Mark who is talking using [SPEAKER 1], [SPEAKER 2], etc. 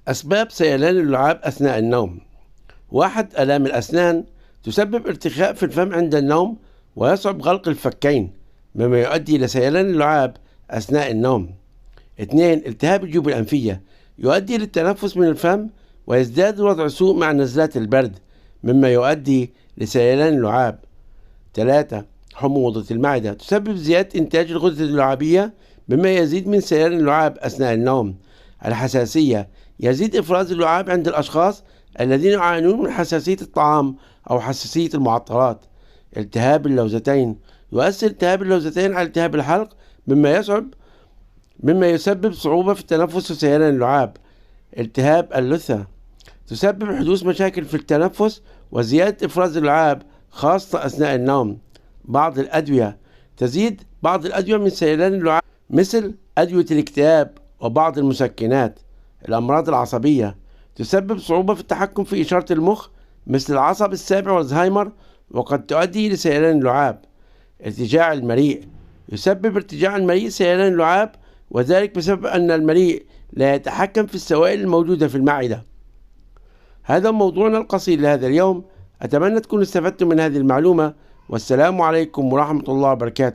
[SPEAKER 1] أسباب سيلان اللعاب أثناء النوم. 1. آلام الأسنان تسبب ارتخاء في الفم عند النوم ويصعب غلق الفكين مما يؤدي إلى سيلان اللعاب أثناء النوم. 2. التهاب الجيوب الأنفية يؤدي للتنفس من الفم ويزداد الوضع سوء مع نزلات البرد مما يؤدي لسيلان اللعاب. 3. حموضة المعدة تسبب زيادة إنتاج الغدة اللعابية مما يزيد من سيلان اللعاب أثناء النوم. الحساسية يزيد إفراز اللعاب عند الأشخاص الذين يعانون من حساسية الطعام أو حساسية المعطرات. التهاب اللوزتين يؤثر التهاب اللوزتين على التهاب الحلق مما يسبب صعوبة في التنفس وسيلان اللعاب. التهاب اللثة تسبب حدوث مشاكل في التنفس وزيادة إفراز اللعاب خاصة أثناء النوم. تزيد بعض الأدوية من سيلان اللعاب مثل أدوية الاكتئاب وبعض المسكنات. الأمراض العصبية تسبب صعوبة في التحكم في إشارة المخ مثل العصب السابع والزهايمر وقد تؤدي لسيلان اللعاب. ارتجاع المريء يسبب ارتجاع المريء سيلان اللعاب، وذلك بسبب أن المريء لا يتحكم في السوائل الموجودة في المعدة. هذا موضوعنا القصير لهذا اليوم، أتمنى تكونوا استفدتم من هذه المعلومة، والسلام عليكم ورحمة الله وبركاته.